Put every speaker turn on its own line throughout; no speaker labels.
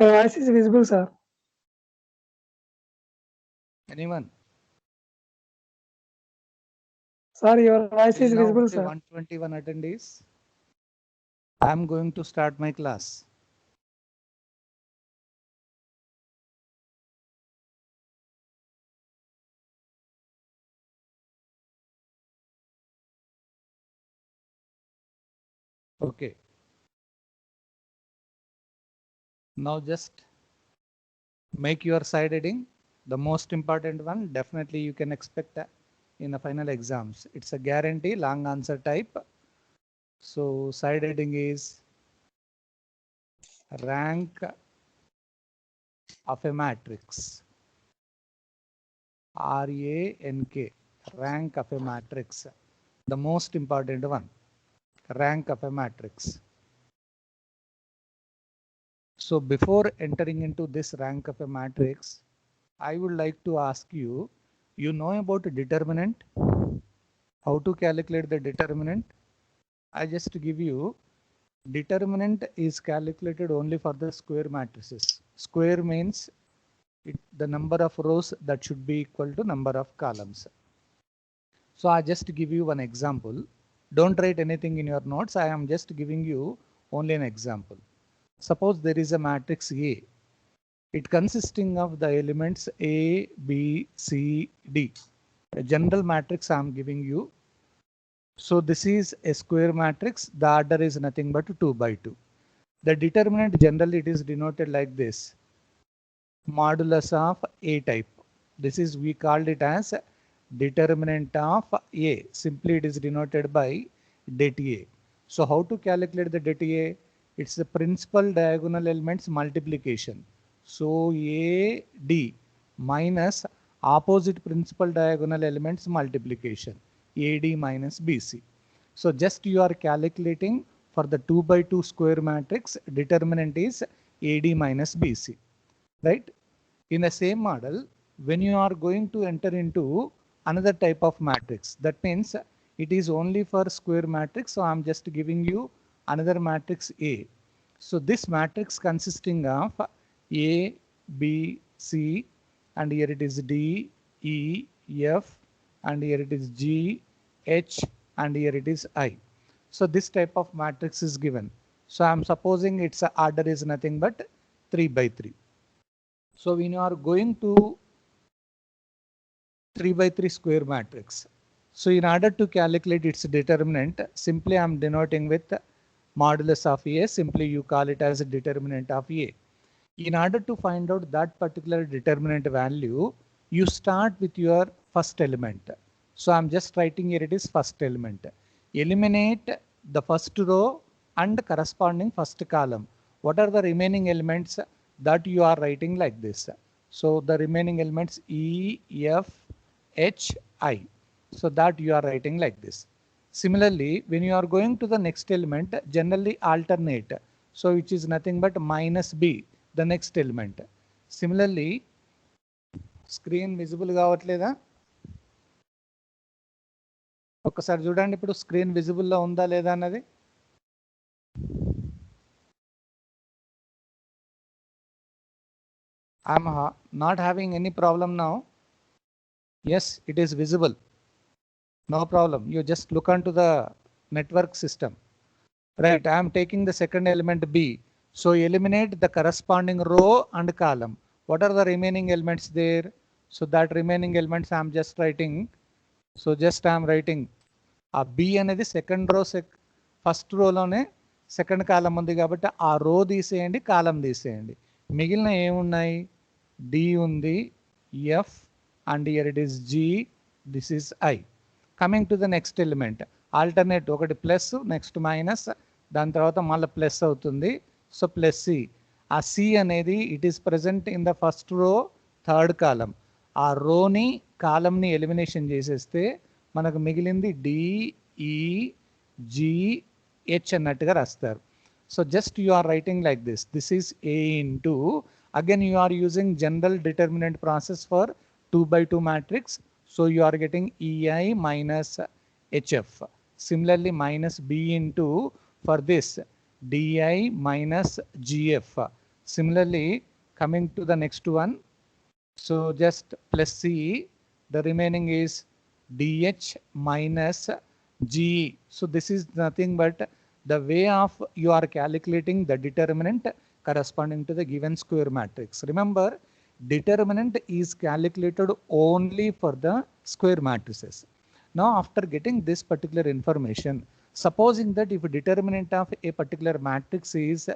Your voice is visible, sir.
Anyone?
Sir, your voice
Till
is
now
visible,
only
sir.
121 attendees. I am going to start my class. Okay. Now just make your side heading the most important one. Definitely you can expect in the final exams. It's a guarantee long answer type. So side heading is rank of a matrix. RANK, rank of a matrix. The most important one, rank of a matrix. So before entering into this rank of a matrix, I would like to ask you, you know about determinant? How to calculate the determinant? I just give you, determinant is calculated only for the square matrices. Square means the number of rows that should be equal to number of columns. So I just give you one example. Don't write anything in your notes. I am just giving you only an example. Suppose there is a matrix A. It consisting of the elements A, B, C, D. A general matrix I am giving you. So this is a square matrix. The order is nothing but 2 by 2. The determinant generally it is denoted like this. Modulus of A type. This is we called it as determinant of A. Simply it is denoted by det A. So how to calculate the det A? It's the principal diagonal elements multiplication. So AD minus opposite principal diagonal elements multiplication. AD minus BC. So just you are calculating for the 2 by 2 square matrix, determinant is AD minus BC. Right? In the same model, when you are going to enter into another type of matrix, that means it is only for square matrix. So I'm just giving you another matrix A. So this matrix consisting of A, B, C, and here it is D, E, F, and here it is G, H, and here it is I. So this type of matrix is given. So I'm supposing its order is nothing but 3 by 3. So when you are going to 3 by 3 square matrix. So in order to calculate its determinant, simply I am denoting with modulus of A. Simply you call it as a determinant of A. In order to find out that particular determinant value, you start with your first element. So I'm just writing here it is first element. Eliminate the first row and corresponding first column. What are the remaining elements that you are writing like this? So the remaining elements E, F, H, I. So that you are writing like this. Similarly, when you are going to the next element, generally alternate. So which is nothing but minus B, the next element. Similarly, screen visible కావట్లేదా? ఒక్కసారి చూడండి, ఇప్పుడు screen విజిబుల్లో ఉందా లేదా అన్నది. I'm not having any problem now. Yes, it is visible. No problem. You just look onto the network system. Right, I am taking the second element B. So eliminate the corresponding row and column. What are the remaining elements there? So that remaining elements I am just writing. So just I am writing a B అనేది second row first రోలోనే second column ఉంది కాబట్టి ఆ రో తీసేయండి, కాలం తీసేయండి. మిగిలిన ఏమున్నాయి? డి ఉంది, F, and here it is G, this is I. Coming to the next element, alternate, ఒకటి ప్లస్ నెక్స్ట్ మైనస్, దాని తర్వాత మళ్ళీ ప్లస్ అవుతుంది. So plus C. ఆ సి అనేది it is present in the first row third column. ఆ రోని కాలంని elimination చేసేస్తే మనకు మిగిలింది డిఈజిహెచ్ అన్నట్టుగా రాస్తారు. So just you are writing like this. This is A into, again you are using general determinant process for 2 by 2 matrix. So you are getting EI minus HF. Similarly minus B into, for this, DI minus GF. Similarly, coming to the next one, so just plus C, the remaining is DH minus GE. So this is nothing but the way of you are calculating the determinant corresponding to the given square matrix. Remember, determinant is calculated only for the square matrices. Now after getting this particular information, supposing that if determinant of a particular matrix is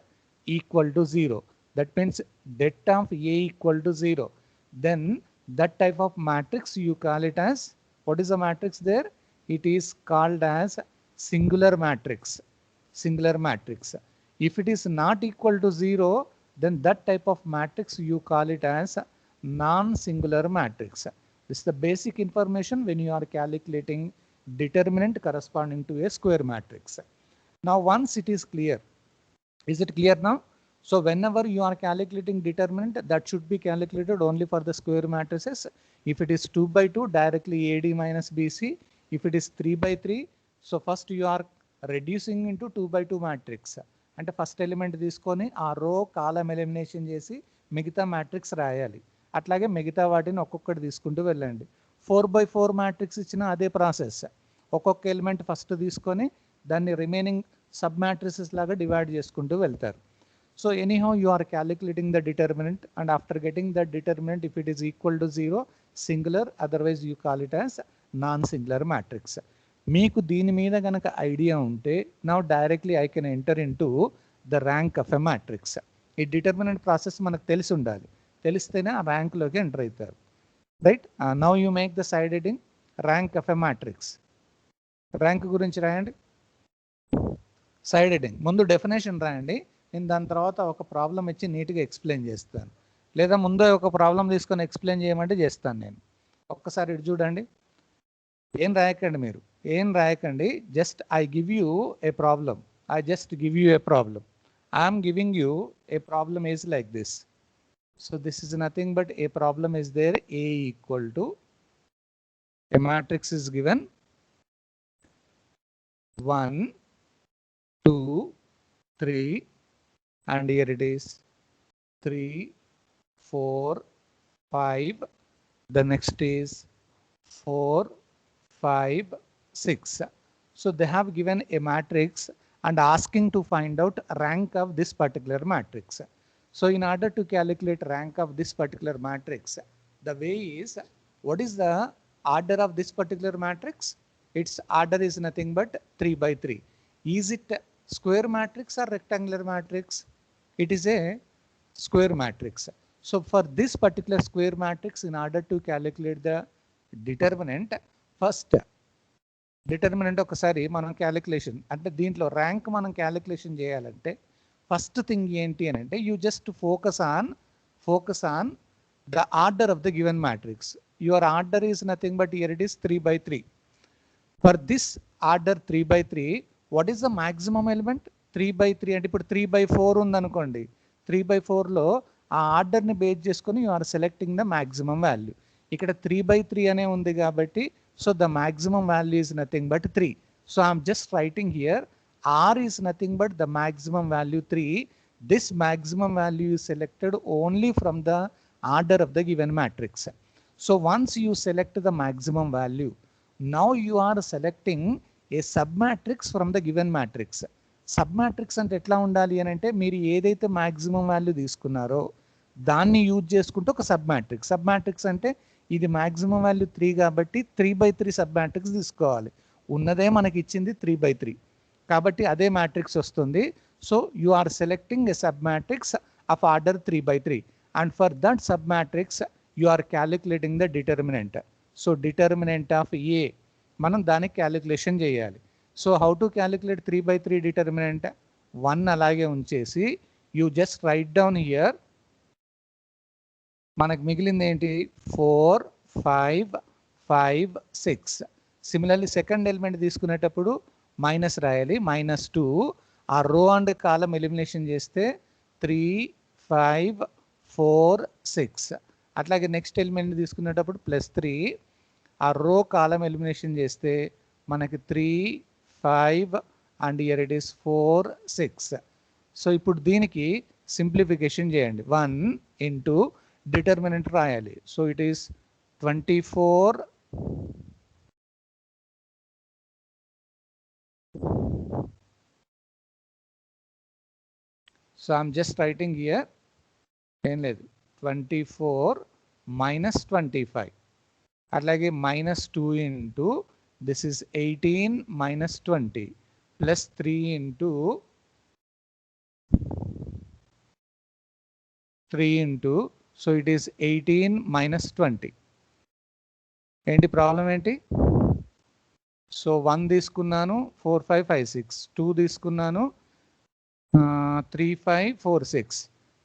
equal to 0, that means det of A equal to 0, then that type of matrix you call it as, what is the matrix there? It is called as singular matrix. Singular matrix. If it is not equal to 0, then that type of matrix you call it as non-singular matrix. This is the basic information when you are calculating determinant corresponding to a square matrix. Now once it is clear, is it clear now? So whenever you are calculating determinant, that should be calculated only for the square matrices. If it is 2 by 2, directly AD minus BC. If it is 3 by 3, so first you are reducing into 2 by 2 matrix. అంటే first element తీసుకొని ఆ row కాలం elimination చేసి మిగతా matrix రాయాలి. అట్లాగే మిగతా వాటిని ఒక్కొక్కటి తీసుకుంటూ వెళ్ళండి. 4 by 4 మ్యాట్రిక్స్ ఇచ్చిన అదే ప్రాసెస్. ఒక్కొక్క ఎలిమెంట్ ఫస్ట్ తీసుకొని దాన్ని రిమైనింగ్ సబ్ మ్యాట్రిసెస్ లాగా డివైడ్ చేసుకుంటూ వెళ్తారు. So anyhow you are calculating the determinant, and after getting that determinant, if it is equal to 0, singular, otherwise you call it as non-singular matrix. మీకు దీని మీద గనక idea ఉంటే, now directly I can enter into the rank of a matrix. ఈ determinant process మనకు తెలిసి ఉండాలి, తెలిస్తేనే ఆ ర్యాంక్లోకి ఎంటర్ అవుతారు, right? Now you make the side heading rank of a matrix. Rank గురించి రాయండి, సైడ్ హెడింగ్ ముందు డెఫినేషన్ రాయండి. నేను దాని తర్వాత ఒక ప్రాబ్లం ఇచ్చి నీట్గా ఎక్స్ప్లెయిన్ చేస్తాను, లేదా ముందే ఒక ప్రాబ్లం తీసుకొని ఎక్స్ప్లెయిన్ చేయమంటే చేస్తాను నేను. ఒక్కసారి ఇటు చూడండి, ఏం రాయకండి, మీరు ఏం రాయకండి. Just I give you a problem, I just give you a problem. I'm giving you a problem is like this. So this is nothing but a problem is there. A equal to A matrix is given 1, 2, 3, and here it is 3, 4, 5. The next is 4, 5, 6. So they have given a matrix and asking to find out rank of this particular matrix. So in order to calculate rank of this particular matrix, the way is, what is the order of this particular matrix? Its order is nothing but 3 by 3. Is it square matrix or rectangular matrix? It is a square matrix. So for this particular square matrix, in order to calculate the determinant, first determinant ఒకసారి మనం calculation అంటే దీంట్లో rank మనం calculation చేయాలంటే first thing ఏంటి అని అంటే, you just focus on the order of the given matrix. Your order is nothing but here it is 3 by 3. For this order 3 by 3, what is the maximum element? 3 by 3 అంటే ఇప్పుడు 3 by 4 ఉందనుకోండి, 3 by 4లో ఆ ఆర్డర్ని base చేసుకొని you are selecting the maximum value. ఇక్కడ 3 by 3 అనే ఉంది కాబట్టి, so the maximum value is nothing but 3. So I'm just writing here R is nothing but the maximum value 3. This maximum value is selected only from the order of the given matrix. So once you select the maximum value, now you are selecting a submatrix from the given matrix. Submatrix అంటే ఎట్లా ఉండాలి అని అంటే, మీరు ఏదైతే maximum value తీసుకున్నారో దాన్ని use చేసుకుంటే ఒక సబ్మాట్రిక్స్. సబ్మాట్రిక్స్ అంటే ఇది మాక్సిమం వాల్యూ 3 కాబట్టి 3 by 3 సబ్మాట్రిక్స్ తీసుకోవాలి. ఉన్నదే మనకి ఇచ్చింది 3 by 3 కాబట్టి అదే మ్యాట్రిక్స్ వస్తుంది. So you are selecting a sub matrix of order 3 by 3, and for that sub matrix you are calculating the determinant. So determinant of A మనం దానికి క్యాలిక్యులేషన్ చేయాలి. So how to calculate 3 by 3 determinant? 1 అలాగే ఉంచేసి you just write down here. మనకు మిగిలింది ఏంటి? 4, 5, 5, 6. Similarly second element తీసుకునేటప్పుడు minus రాయాలి, -2. ఆ రో అండ్ కాలం ఎలిమినేషన్ చేస్తే 3, 5, 4, 6. అట్లాగే నెక్స్ట్ ఎలిమెంట్ తీసుకునేటప్పుడు +3. ఆ రో కాలం ఎలిమినేషన్ చేస్తే మనకి 3, 5 and here it is 4, 6. So ఇప్పుడు దీనికి సింప్లిఫికేషన్ చేయండి. 1 ఇంటూ డిటర్మినెంట్ రాయాలి. So it is 24 so I'm just writing here, ఏం లేదు, 24 మైనస్ 25, అట్లాగే -2 into this is 18 minus 20 plus 3 into 3 into so it is 18 minus 20. ఏంటి ప్రాబ్లం ఏంటి? సో 1 తీసుకున్నాను 4 5 5 6, 2 తీసుకున్నాను 3 5 4 6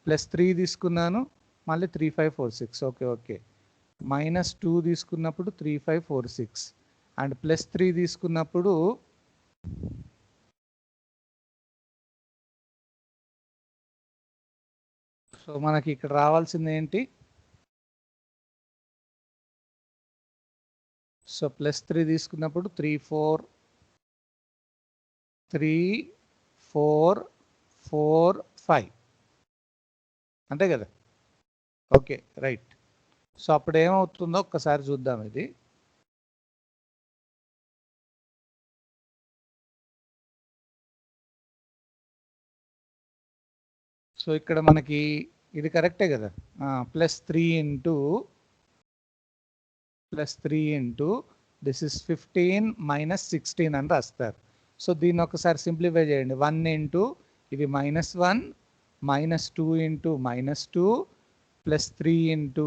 ప్లస్ 3 తీసుకున్నాను మళ్ళీ 3 5 4 6. ఓకే ఓకే, -2 తీసుకున్నప్పుడు 3 5 4 6 అండ్ ప్లస్ 3 తీసుకున్నప్పుడు సో మనకి ఇక్కడ రావాల్సింది ఏంటి? సో ప్లస్ 3 తీసుకున్నప్పుడు 3 4 3 4 4 5 అంతే కదా? Okay right. సో అప్పుడు ఏమవుతుందో ఒక్కసారి చూద్దాం. ఇది సో ఇక్కడ మనకి ఇది కరెక్టే కదా, +3 ఇంటూ దిస్ ఇస్ 15 మైనస్ 16 అని రాస్తారు. సో దీన్ని ఒకసారి సింప్లిఫై చేయండి. 1 ఇంటూ ఇది -1 -2 ఇంటూ -2 ప్లస్ 3 ఇంటూ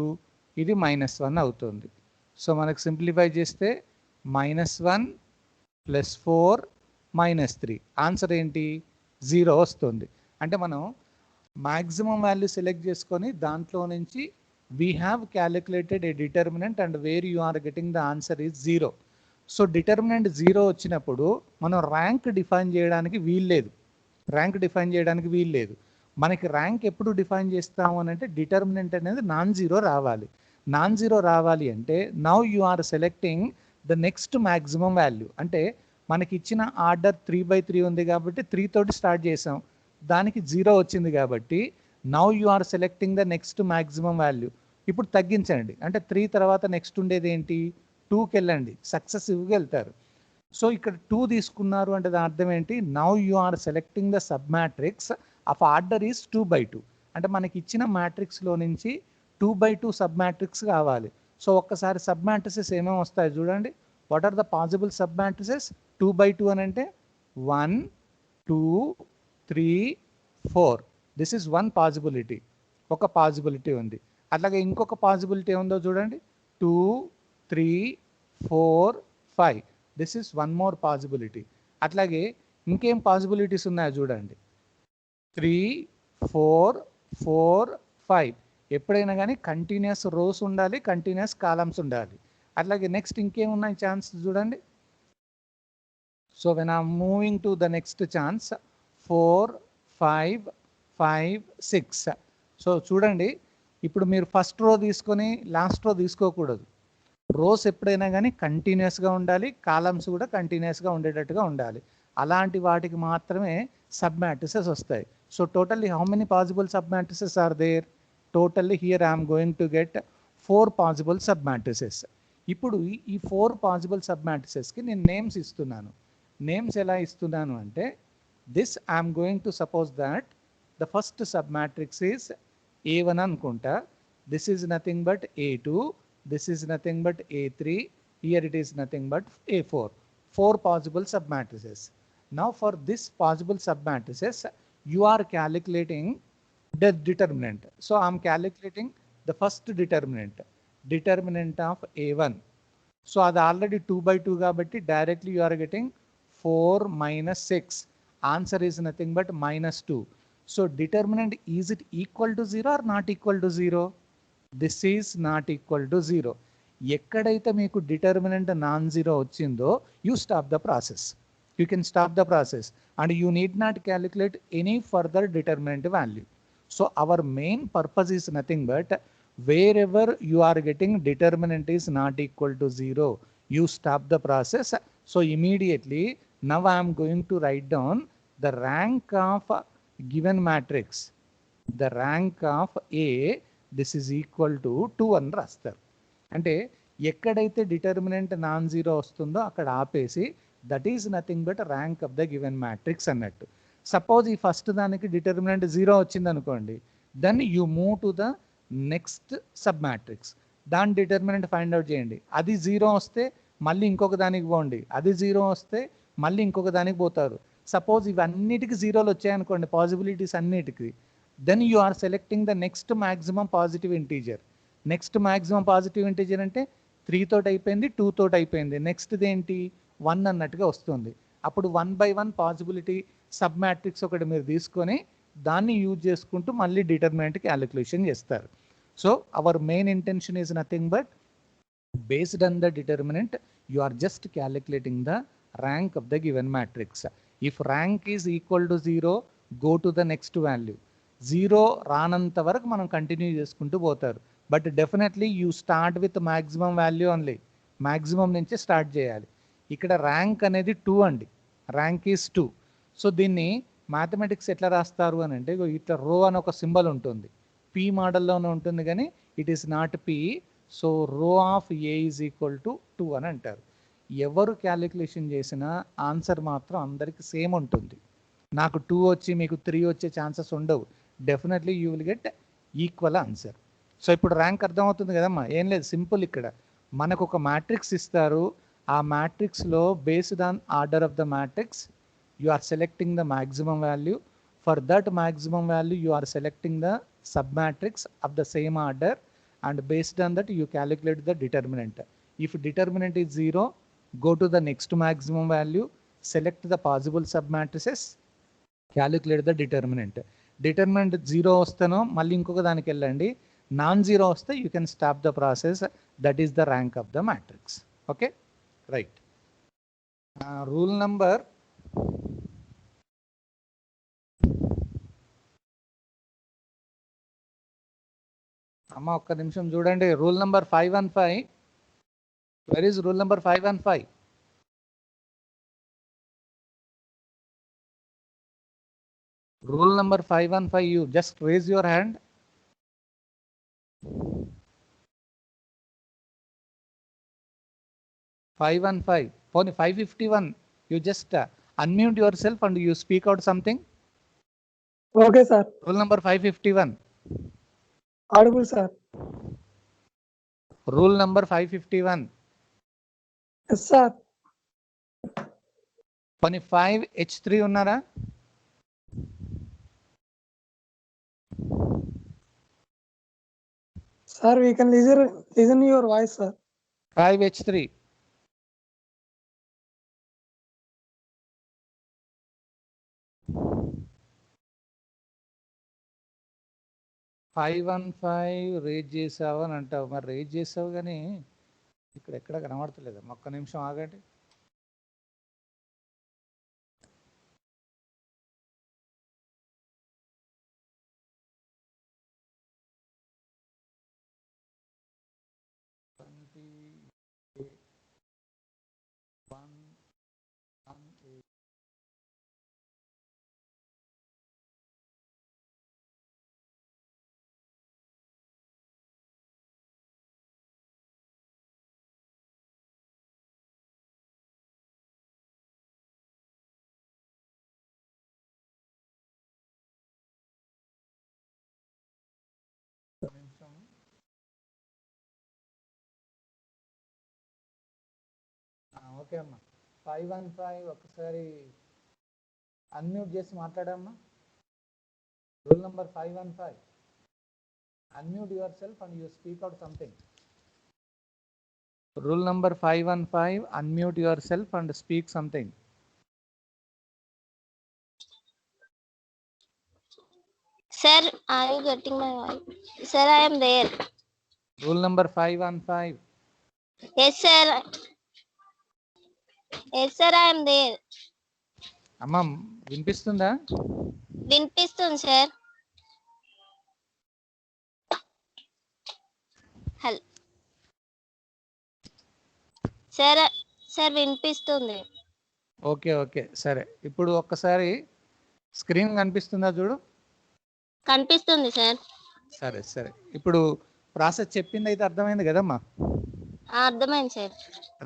ఇది -1 అవుతుంది. సో మనకు సింప్లిఫై చేస్తే -1 ప్లస్ 4 -3 ఆన్సర్ ఏంటి? 0 వస్తుంది. అంటే మనం maximum value select చేసుకొని దాంట్లో నుంచి we have calculated a determinant and where you are getting the answer is 0. So determinant 0 వచ్చినప్పుడు మనం ర్యాంక్ డిఫైన్ చేయడానికి వీల్లేదు. మనకి ర్యాంక్ ఎప్పుడు డిఫైన్ చేస్తాము అని అంటే డిటర్మినెంట్ అనేది నాన్-జీరో రావాలి. నాన్-జీరో రావాలి అంటే now you are selecting the next maximum value. అంటే మనకి ఇచ్చిన ఆర్డర్ 3/3 ఉంది కాబట్టి 3 తోటి స్టార్ట్ చేసాం, దానికి 0 వచ్చింది కాబట్టి now you are selecting the next maximum value. ఇప్పుడు తగ్గించండి, అంటే 3 తర్వాత నెక్స్ట్ ఉండేది ఏంటి? 2కి వెళ్ళండి, సక్సెసివ్గా వెళ్తారు. సో ఇక్కడ 2 తీసుకున్నారు అంటే దాని అర్థం ఏంటి? Now you are selecting the sub matrix of order is 2/2. అంటే మనకి ఇచ్చిన మ్యాట్రిక్స్లో నుంచి 2/2 సబ్ మ్యాట్రిక్స్ కావాలి. సో ఒక్కసారి సబ్ మ్యాట్రిసెస్ ఏమేమి వస్తాయి చూడండి. What are the possible sub matrices? 2/2 అని అంటే 1 2 3 4. దిస్ ఈజ్ వన్ పాసిబిలిటీ, ఒక పాసిబిలిటీ ఉంది. అట్లాగే ఇంకొక పాసిబిలిటీ ఉందో చూడండి, 2 3 4 5. This is one more possibility. అట్లాగే ఇంకేం పాసిబిలిటీస్ ఉన్నాయో చూడండి, 3 4 4 5. ఎప్పుడైనా కానీ కంటిన్యూస్ రోస్ ఉండాలి, కంటిన్యూస్ కాలమ్స్ ఉండాలి. అట్లాగే నెక్స్ట్ ఇంకేమున్నాయి ఛాన్స్ చూడండి. So when I'm moving to the next chance 4 5 5 6. So చూడండి, ఇప్పుడు మీరు ఫస్ట్ రో తీసుకొని లాస్ట్ రో తీసుకోకూడదు. రోస్ ఎప్పుడైనా కానీ కంటిన్యూస్గా ఉండాలి, కాలమ్స్ కూడా కంటిన్యూస్గా ఉండేటట్టుగా ఉండాలి. అలాంటి వాటికి మాత్రమే సబ్ మ్యాట్రిసెస్ వస్తాయి. So totally how many possible sub matrices are there? Totally here I'm going to get 4 possible sub matrices. ఇప్పుడు ఈ 4 పాసిబుల్ సబ్ మ్యాట్రిసెస్కి నేను నేమ్స్ ఇస్తున్నాను. నేమ్స్ ఎలా ఇస్తున్నాను అంటే this I am going to suppose that the first submatrix is A1 అనుకుంటా. This is nothing but A2, this is nothing but A3, here it is nothing but A4. 4 possible submatrices. Now for this possible submatrices you are calculating the determinant. So I am calculating the first determinant of A1. So అది already 2/2 కాబట్టి directly you are getting 4 minus 6. Answer is nothing but -2. So determinant, is it equal to 0 or not equal to 0? This is not equal to 0. ఎక్కడైతే మీకు determinant non-zero వచ్చిందో you stop the process. You can stop the process and you need not calculate any further determinant value. So our main purpose is nothing but wherever you are getting determinant is not equal to 0, you stop the process. So immediately now I am going to write down the rank of given matrix. The rank of A this is equal to 2 అని రాస్తారు. అంటే ఎక్కడైతే determinant non zero వస్తుందో అక్కడ ఆపేసి that is nothing but rank of the given matrix అన్నట్టు. Suppose ఈ first దానికి డిటర్మినెంట్ జీరో వచ్చింది అనుకోండి, then you move to the next sub matrix. దాని డిటర్మినెంట్ ఫైండ్ అవుట్ చేయండి. అది జీరో వస్తే మళ్ళీ ఇంకొక దానికి పోండి, అది జీరో వస్తే మళ్ళీ ఇంకొక దానికి పోతారు. సపోజ్ ఇవన్నిటికి జీరోలు వచ్చాయనుకోండి, పాసిబిలిటీస్ అన్నిటికి, then you are selecting the next maximum positive integer. Next maximum positive integer అంటే 3 తోటి అయిపోయింది, 2 తోటి అయిపోయింది, నెక్స్ట్ది ఏంటి 1 అన్నట్టుగా వస్తుంది. అప్పుడు 1 by 1 పాసిబిలిటీ సబ్ మ్యాట్రిక్స్ ఒకటి మీరు తీసుకొని దాన్ని యూజ్ చేసుకుంటూ మళ్ళీ డిటర్మినెంట్ క్యాలిక్యులేషన్ చేస్తారు. So our main intention is nothing but based on the determinant you are just calculating the rank of the given matrix. If rank is equal to 0, go to the next value. 0 రానంత వరకు మనం continue చేసుకుంటూ పోతారు. But definitely you start with maximum value only. Maximum నుంచి start చేయాలి. ఇక్కడ rank అనేది 2 అండి, ర్యాంక్ ఈజ్ 2. సో దీన్ని మ్యాథమెటిక్స్ ఎట్లా రాస్తారు అని అంటే, ఇట్లా రో అని ఒక సింబల్ ఉంటుంది, పి మోడల్లోనే ఉంటుంది కానీ it is not P. So row of A is equal to 2 అని అంటారు. ఎవరు క్యాలిక్యులేషన్ చేసినా ఆన్సర్ మాత్రం అందరికి సేమ్ ఉంటుంది. నాకు 2 వచ్చి మీకు 3 వచ్చే ఛాన్సెస్ ఉండవు. Definitely you will get equal answer. So ఇప్పుడు ర్యాంక్ అర్థమవుతుంది కదమ్మా. ఏం లేదు, సింపుల్. ఇక్కడ మనకు ఒక మ్యాట్రిక్స్ ఇస్తారు, ఆ మ్యాట్రిక్స్లో based on order of the matrix you are selecting the maximum value. For that maximum value you are selecting the sub matrix of the same order, and based on that you calculate the determinant. If determinant is 0, go to the next maximum value, select the possible sub matrices, calculate the determinant. Determinant 0 వస్తేనో మళ్ళీ ఇంకొక దానికి వెళ్ళండి, non zero వస్తే you can stop the process. That is the rank of the matrix. Okay, right. Rule number అమ్మ ఒక్క నిమిషం చూడండి. Rule number 515. Where is rule number 515? Rule number 515, you just raise your hand. పోనీ 551, you just unmute yourself and you speak out something.
Okay, sir.
Rule number 551.
Audible, sir.
Rule number 551.
Yes, sir.
పోనీ 5H3 ఉన్నారా?
Sir, we can listen your voice, sir.
5H3. Raise చేసావు అని అంటావు, మరి raise చేసావు కానీ ఇక్కడ ఎక్కడ కనబడతలేదు. ఒక్క నిమిషం ఆగండి. ఓకే అమ్మా. 515 ఒకసారి అన్మ్యూట్ చేసి మాట్లాడమ్మా. Rule number 515, unmute your self and you speak out something. Rule number 515, unmute your self and speak something.
Sir, are you getting my voice? Sir, I am there.
Rule number 515.
Yes, sir. Yes, sir, I am there.
అమ్మా వినిపిస్తుందా?
వినిపిస్తుంది sir. Hello sir. Sir వినిపిస్తుంది.
Okay okay సరే. ఇప్పుడు ఒక్కసారి screen కనిపిస్తుందా చూడు.
కనిపిస్తుంది సార్.
సరే సరే, ఇప్పుడు ప్రాసెస్ చెప్పింది అయితే అర్థమైంది కదమ్మా?
అర్థమైంది సార్.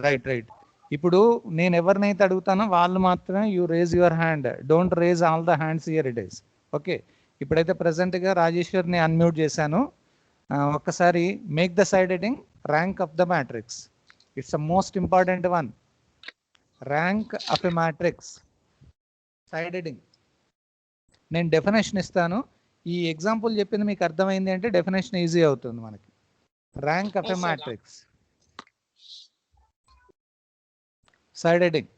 Right right. ఇప్పుడు నేను ఎవరినైతే అడుగుతానో వాళ్ళు మాత్రమే you raise your hand, don't raise all the hands here it is. Okay, ఇప్పుడైతే ప్రజెంట్గా రాజేశ్వర్ని అన్మ్యూట్ చేశాను. ఒక్కసారి make the side heading rank of the matrix. It's a most important one. Rank of a matrix side heading. నేను definition ఇస్తాను. ఈ example చెప్పింది మీకు అర్థమైంది అంటే డెఫినేషన్ ఈజీ అవుతుంది మనకి. Rank of a matrix side heading.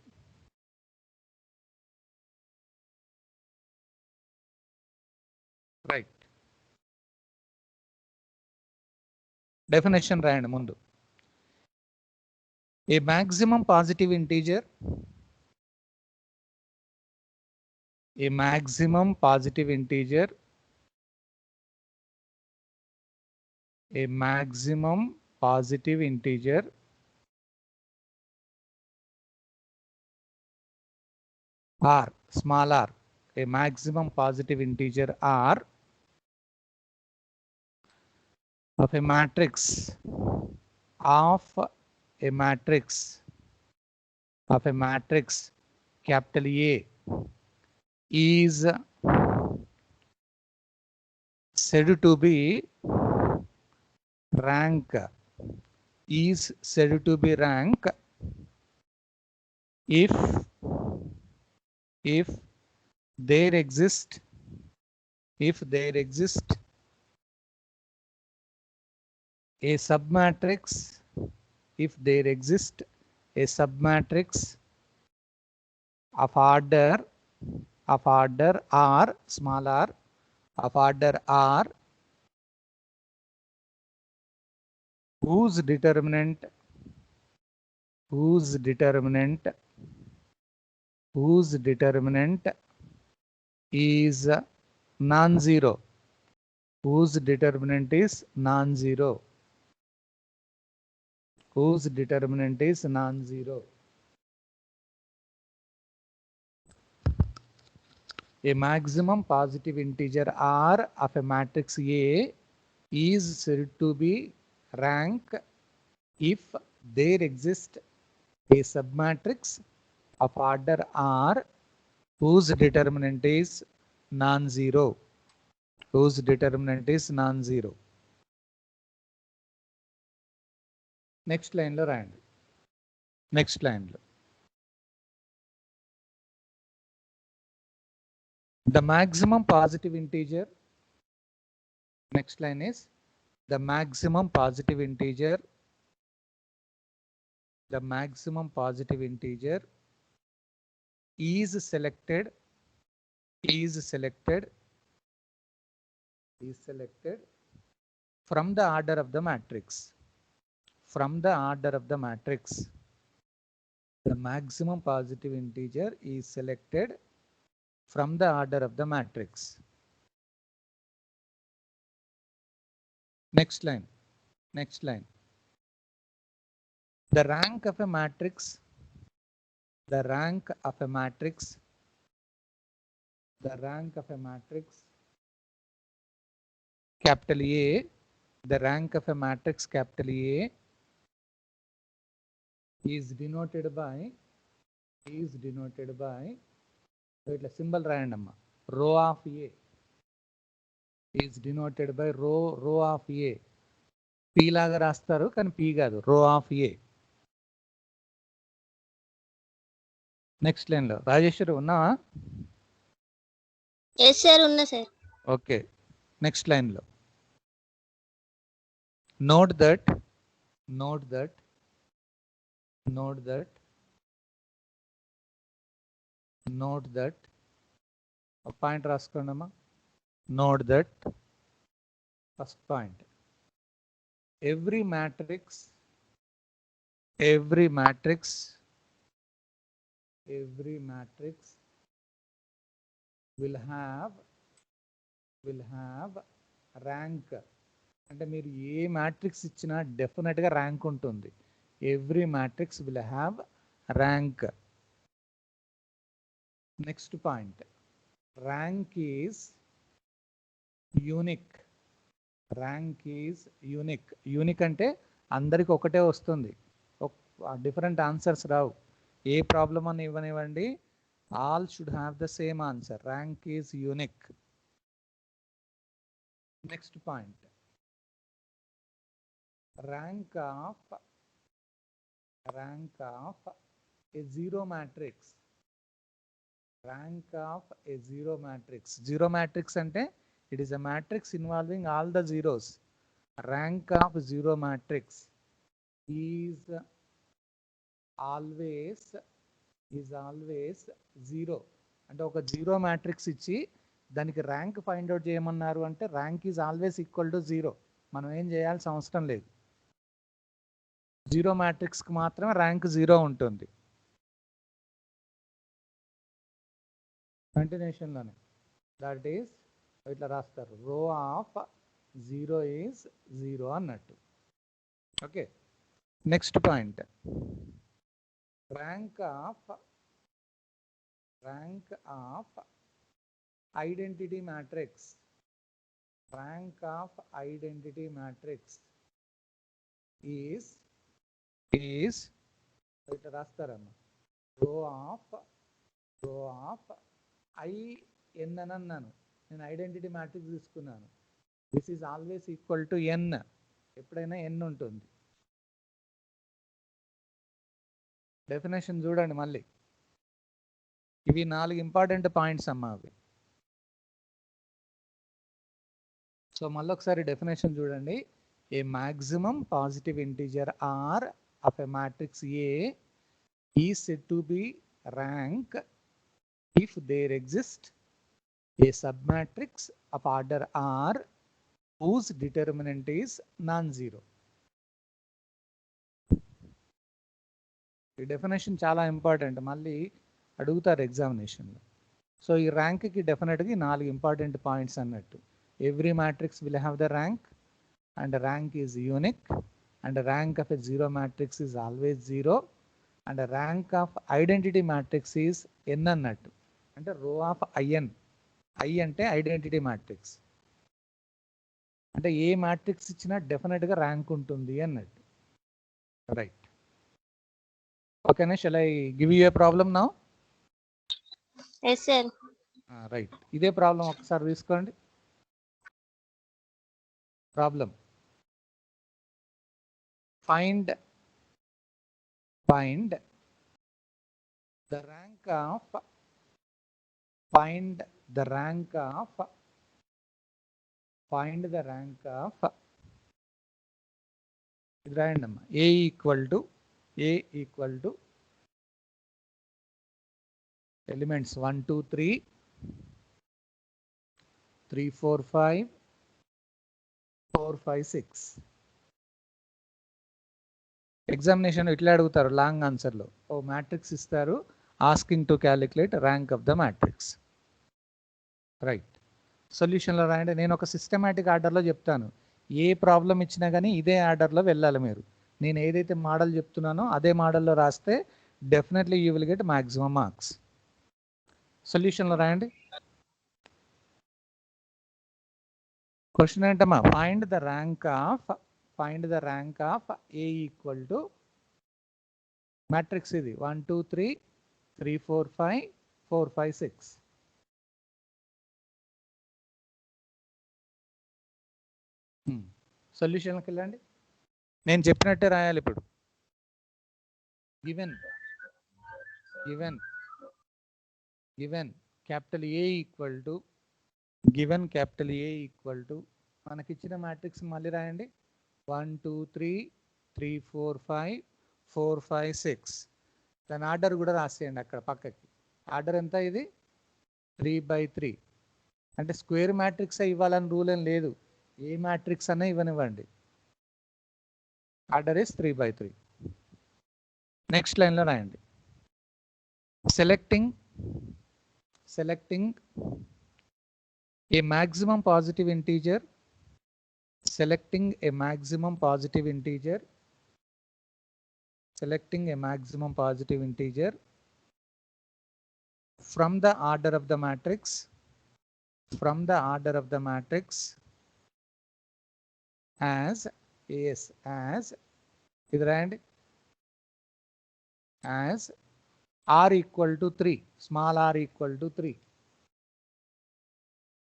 Right. Definition రాయండి ముందు. A maximum positive integer, a maximum positive integer, a maximum positive integer r, small r, a maximum positive integer r of a matrix capital A is said to be rank, is said to be rank if there exists a submatrix, if there exists a submatrix of order r, small r, of order r, whose determinant is non-zero, whose determinant is non-zero, whose determinant is non-zero. A maximum positive integer r of a matrix A is said to be rank if there exists a submatrix of order r whose determinant is non-zero, whose determinant is non-zero. Next line lo రాయండి. Next line lo the maximum positive integer, next line is the maximum positive integer is selected from the order of the matrix, the maximum positive integer is selected from the order of the matrix. Next line. The rank of a matrix capital A, the rank of a matrix capital A is denoted by ఇట్లా symbol రాయండి అమ్మా, రో of A is denoted by row of A. P లాగా రాస్తారు కానీ P కాదు, రో of A. Next line లో రాజేశ్వరి ఉన్నావా?
ఎస్ సార్, ఉన్నా సార్.
ఓకే, నెక్స్ట్ లైన్ లో note that ఒక పాయింట్ రాసుకోండి అమ్మా. note that first point, every matrix will have rank. అంటే మీరు ఏ మ్యాట్రిక్స్ ఇచ్చినా డెఫినెట్ గా ర్యాంక్ ఉంటుంది. Every matrix will have rank. Next point, rank is unique. Rank is unique. Unique అంటే అందరికి ఒకటే వస్తుంది, డిఫరెంట్ ఆన్సర్స్ రావు. ఏ ప్రాబ్లం అని ఇవ్వనివ్వండి, all should have the same answer. Rank is unique. Next point, rank of a zero matrix. Rank of a zero matrix. Zero matrix ante it is a matrix involving all the zeros. Rank of zero matrix is always zero. అంటే ఒక zero matrix ఇచ్చి దానికి rank find out చేయమన్నారు అంటే rank is always equal to zero. మనం ఏం చేయాల్సిన అవసరం లేదు. జీరో మ్యాట్రిక్స్కి మాత్రమే ర్యాంక్ జీరో ఉంటుంది. కంటిన్యూషన్లోనే దట్ ఈస్ ఇట్లా రాస్తారు, row of zero is zero అన్నట్టు. Okay, next point, rank of identity matrix. Rank of identity matrix is ఇట్లా రాస్తారన్న, రో ఆఫ్ ఐఎన్ అని అన్నాను. నేను ఐడెంటిటీ మ్యాట్రిక్స్ తీసుకున్నాను. This is always equal to N. ఎప్పుడైనా ఎన్ ఉంటుంది. డెఫినేషన్ చూడండి మళ్ళీ. ఇవి 4 ఇంపార్టెంట్ పాయింట్స్ అమ్మా అవి. సో మళ్ళీ ఒకసారి డెఫినేషన్ చూడండి. ఏ maximum positive integer R of a matrix A is said to be rank if there exists a submatrix of order R whose determinant is non-zero. ఈ డెఫినేషన్ చాలా ఇంపార్టెంట్, మళ్ళీ అడుగుతారు ఎగ్జామినేషన్లో. సో ఈ ర్యాంక్కి డెఫినెట్గా 4 ఇంపార్టెంట్ పాయింట్స్ అన్నట్టు. Every matrix will have the rank, and rank is unique, and rank of a zero matrix is always zero, and rank of identity matrix is n అన్నట్టు. అంటే రో ఆఫ్ ఐఎన్. ఐ అంటే identity matrix, అంటే ఏ మ్యాట్రిక్స్ ఇచ్చినా డెఫినెట్గా rank ఉంటుంది అన్నట్టు. రైట్, ఓకేనా? Shall I give you a problem now?
Yes, sir.
Right, ఇదే ప్రాబ్లం ఒకసారి తీసుకోండి. Problem, find the rank of ఇది రాయండి అమ్మా. A equal to elements 1 2 3 3 4 5 4 5 6. Examination ఇట్లా అడుగుతారు లాంగ్ ఆన్సర్లో. ఓ మ్యాట్రిక్స్ ఇస్తారు, asking to calculate rank of the matrix. Right, సొల్యూషన్లో రాయండి. నేను ఒక సిస్టమేటిక్ ఆర్డర్లో చెప్తాను. ఏ ప్రాబ్లం ఇచ్చినా కానీ ఇదే ఆర్డర్లో వెళ్ళాలి మీరు. నేను ఏదైతే మోడల్ చెప్తున్నానో అదే మోడల్లో రాస్తే definitely you will get maximum marks. సొల్యూషన్లో రాయండి. క్వశ్చన్ ఏంటమ్మా? Find the rank of A equal to matrix ఇది 1 2 3 3 4 5 4 5 6. సొల్యూషన్కి వెళ్ళండి. నేను చెప్పినట్టే రాయాలి ఇప్పుడు. Given capital A equal to మనకిచ్చిన మ్యాట్రిక్స్ మళ్ళీ రాయండి. 1 2 3 3 4 5 4 5 6. దాని ఆర్డర్ కూడా రాసేయండి అక్కడ పక్కకి. ఆర్డర్ ఎంత? ఇది 3/3. అంటే స్క్వేర్ మ్యాట్రిక్స్ ఇవ్వాలని రూల్ ఏం లేదు, ఏ మ్యాట్రిక్స్ అన్నా ఇవ్వనివ్వండి. Order is 3/3. నెక్స్ట్ లైన్లో రాయండి. Selecting A maximum positive integer from the order of the matrix from the order of the matrix as as r equal to 3, small r equal to 3.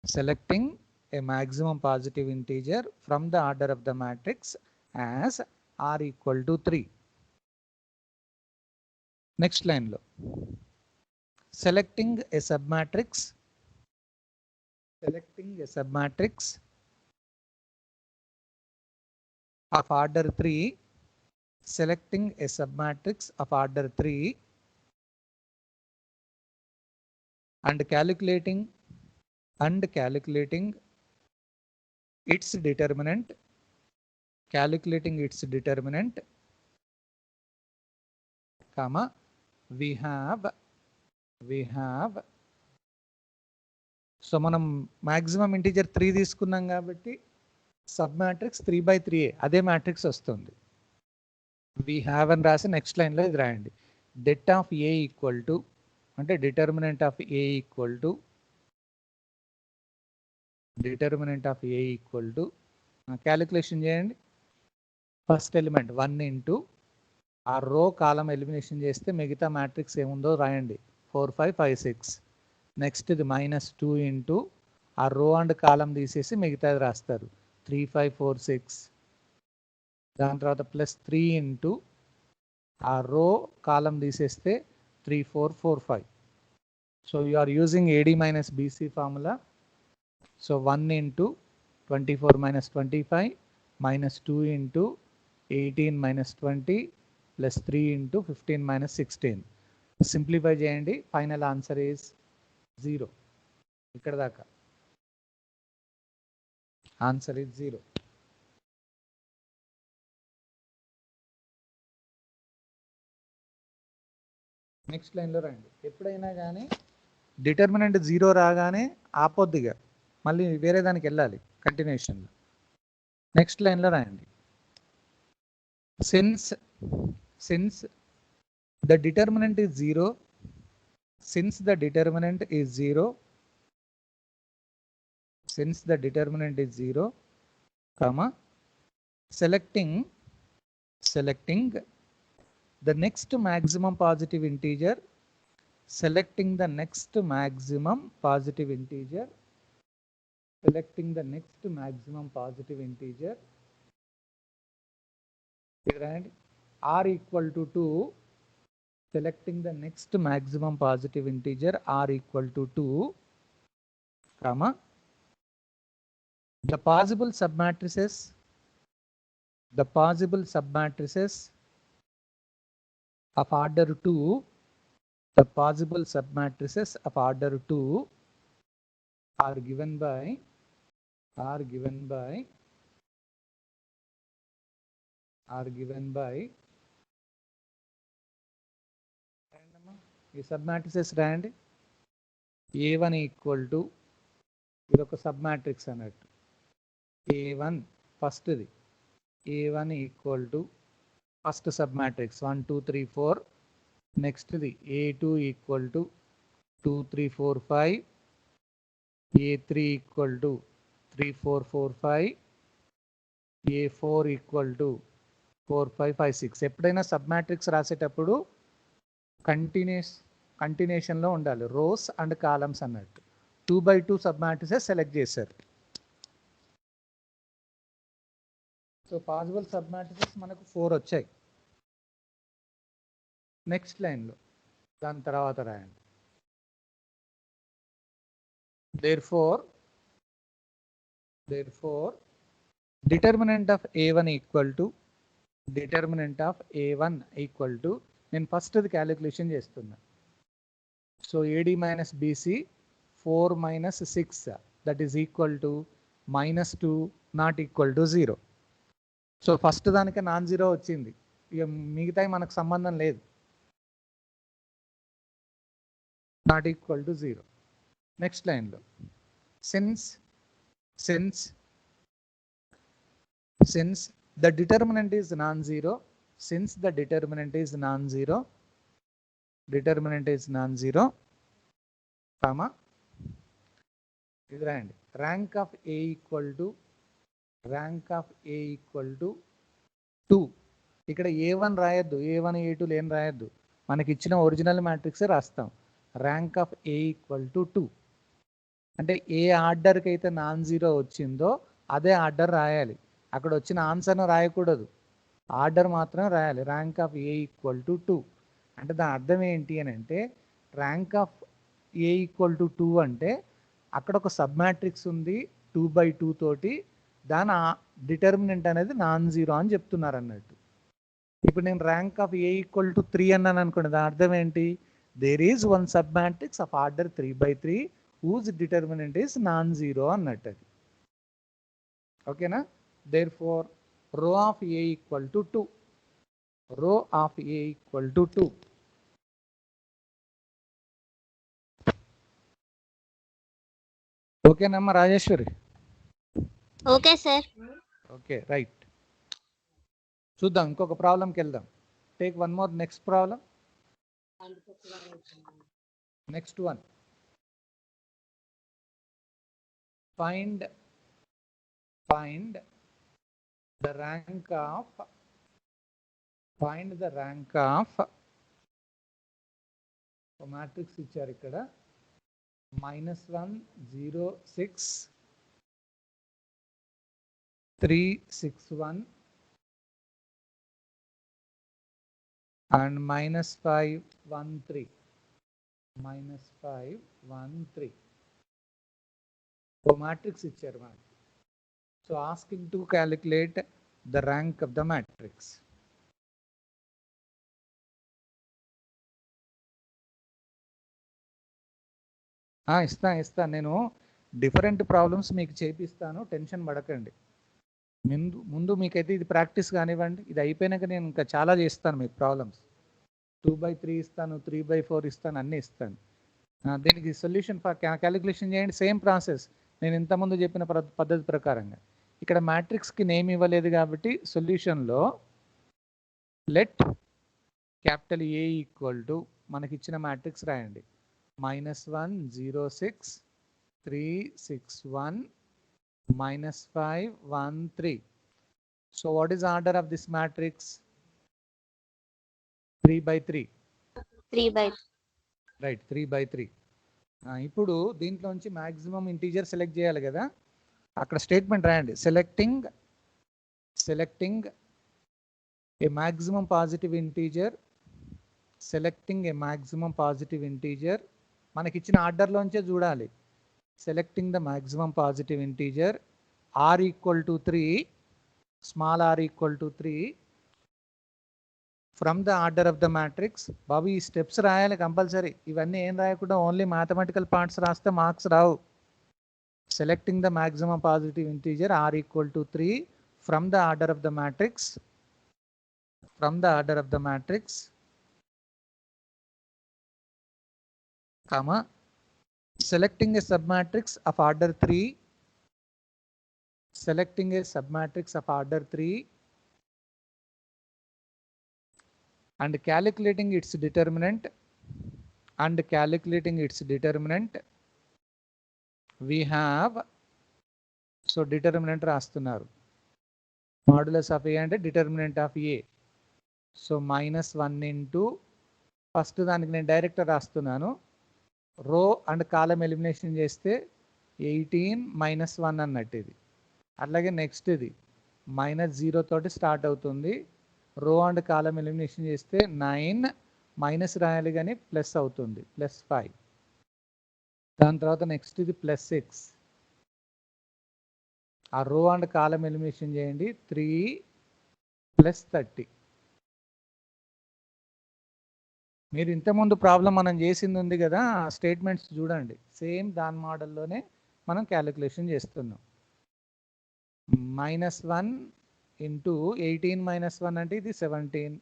Selecting a maximum positive integer from the order of the matrix as r equal to 3. Next line lo. Selecting a submatrix of order 3, selecting a submatrix of order 3 and calculating its determinant, comma, we have so మనం maximum integer 3 తీసుకున్నాం కాబట్టి sub matrix 3/3 అదే matrix వస్తుంది. We have అని రాసి next లైన్లో ఇది రాయండి. Det of A equal to అంటే determinant of A equal to calculation చేయండి. ఫస్ట్ ఎలిమెంట్ 1 ఇంటూ ఆ రో కాలం ఎలిమినేషన్ చేస్తే మిగతా మ్యాట్రిక్స్ ఏముందో రాయండి. 4 5 5 6. నెక్స్ట్ ఇది -2 ఇంటూ ఆ రో అండ్ కాలం తీసేసి మిగతాది రాస్తారు. 3 5 4 6. దాని తర్వాత +3 ఇంటూ ఆ రో కాలం తీసేస్తే 3 4 4 5. So you are using AD - BC formula. So 1 into 24 - 25 -2 into 18 - 20 +3 into 15 - 16. Simplify చేయండి. Final answer is 0. ఇక్కడ దాకా ఆన్సర్ ఈజ్ 0. నెక్స్ట్ లైన్లో రండి. ఎప్పుడైనా కానీ డిటర్మినెంట్ 0 రాగానే ఆపొద్దిగా మళ్ళీ వేరే దానికి వెళ్ళాలి కంటిన్యూషన్లో. నెక్స్ట్ లైన్లో రాయండి. Since the determinant is 0, since the determinant is 0, comma, selecting the next maximum positive integer, and r equal to 2. Selecting the next maximum positive integer r equal to 2, comma, the possible submatrices of order 2, are given by ఈ sub matrices రాయండి. A1 equal to ఇది ఒక sub matrix అన్నట్టు. A1 ఫస్ట్ది. A1 equal to first sub matrix 1 2 3 4. నెక్స్ట్ది A2 equal to 2 3 4 5. A3 equal to 3 4 4 5. A4 equal to 4 5 5 6. ఎప్పుడైనా sub matrix రాసేటప్పుడు కంటిన్యూషన్లో ఉండాలి. Rows and columns అన్నట్టు. 2/2 సబ్ మ్యాట్రిసెస్ సెలెక్ట్ చేశారు. సో పాసిబుల్ సబ్ మ్యాట్రిసెస్ మనకు 4 వచ్చాయి. నెక్స్ట్ లైన్లో దాని తర్వాత రాయండి. therefore determinant of A1 equal to నేను ఫస్ట్ అది క్యాలిక్యులేషన్ చేస్తున్నా. So AD - BC 4 - 6 that is equal to -2 not equal to 0. So first దానికి నాన్ 0 వచ్చింది. ఇక మిగతాయి మనకు సంబంధం లేదు. Not equal to 0. నెక్స్ట్ లైన్లో since the determinant is non-zero, comma, ఇది రాయండి. Rank of A equal to 2. ఇక్కడ A1 రాయొద్దు, A1 A2 ఏం రాయొద్దు, మనకి ఇచ్చిన ఒరిజినల్ మ్యాట్రిక్సే రాస్తాం. Rank of A equal to 2 అంటే ఏ ఆర్డర్కి అయితే నాన్ జీరో వచ్చిందో అదే ఆర్డర్ రాయాలి. అక్కడ వచ్చిన ఆన్సర్ను రాయకూడదు, ఆర్డర్ మాత్రం రాయాలి. Rank of A equal to 2 అంటే దాని అర్థం ఏంటి అని అంటే, rank of A equal to 2 అంటే అక్కడ ఒక సబ్ మ్యాట్రిక్స్ ఉంది 2/2 తోటి, దాని డిటర్మినెంట్ అనేది నాన్ జీరో అని చెప్తున్నారు అన్నట్టు. ఇప్పుడు నేను rank of A equal to 3 అన్నాను అనుకోండి, దాని అర్థం ఏంటి, there is one sub matrix of order 3/3 whose determinant is non-zero అన్నట్టు అది. ఓకేనా? therefore rho of A equal to 2. Rho of A equal to 2. ఓకేనమ్మా Rajeshwari?
Okay sir.
Okay, right. చూద్దాం, ఇంకొక ప్రాబ్లంకి వెళ్దాం. Take one more, next problem. Next one, find the rank of ఒక matrix ఇచ్చారు ఇక్కడ, -1 0 6 3 6 1 and -5 1 3 ఒక మ్యాట్రిక్స్ ఇచ్చారు మనకి. So asking to calculate the rank of the matrix. ఇస్తాను నేను డిఫరెంట్ ప్రాబ్లమ్స్ మీకు చేపిస్తాను, టెన్షన్ పడకండి. ముందు మీకైతే ఇది ప్రాక్టీస్ కానివ్వండి, ఇది అయిపోయినాక నేను ఇంకా చాలా చేస్తాను మీకు ప్రాబ్లమ్స్. 2/3 ఇస్తాను, 3/4 ఇస్తాను, అన్నీ ఇస్తాను. దీనికి సొల్యూషన్ క్యాలిక్యులేషన్ చేయండి, సేమ్ ప్రాసెస్ నేను ఇంతకుముందు చెప్పిన పద్ధతి ప్రకారంగా. ఇక్కడ మ్యాట్రిక్స్కి నేమ్ ఇవ్వలేదు కాబట్టి సొల్యూషన్లో let capital A equal to మనకి ఇచ్చిన మ్యాట్రిక్స్ రాయండి, -1 0 6 3 6 1 -5 1 3. So what is the order of this matrix? 3/3.
3/3.
Right, 3/3. ఇప్పుడు దీంట్లోంచి మ్యాక్సిమం ఇంటీజర్ సెలెక్ట్ చేయాలి కదా, అక్కడ స్టేట్మెంట్ రాయండి, selecting a maximum positive integer, మనకి ఇచ్చిన ఆర్డర్లోంచే చూడాలి. Selecting the maximum positive integer r equal to 3, small r equal to 3 from the order of the matrix. బాబు ఈ స్టెప్స్ రాయాలి కంపల్సరీ, ఇవన్నీ ఏం రాయకుండా ఓన్లీ మ్యాథమెటికల్ పార్ట్స్ రాస్తే మార్క్స్ రావు. Selecting the maximum positive integer r equal to 3 from the order of the matrix, comma selecting a submatrix of order 3 and calculating its determinant we have, so determinant రాస్తున్నారు, modulus of a అంటే determinant of a, so -1 into first దానికి నేను direct రాస్తున్నాను, రో and column elimination చేస్తే 18 -1 అన్నట్టు ఇది. అట్లాగే నెక్స్ట్ ఇది -0 తోటి స్టార్ట్ అవుతుంది, రో అండ్ కాలం ఎలిమినేషన్ చేస్తే 9 మైనస్ రాయాలి కానీ ప్లస్ అవుతుంది, +5. దాని తర్వాత నెక్స్ట్ ఇది +6, ఆ రో అండ్ కాలం ఎలిమినేషన్ చేయండి, 3 + 30. మీరు ఇంతకుముందు ప్రాబ్లం మనం చేసింది ఉంది కదా, ఆ స్టేట్మెంట్స్ చూడండి, సేమ్ దాని మోడల్లోనే మనం క్యాలిక్యులేషన్ చేస్తున్నాం. -1 into 18 - 1 అంటే ఇది 17,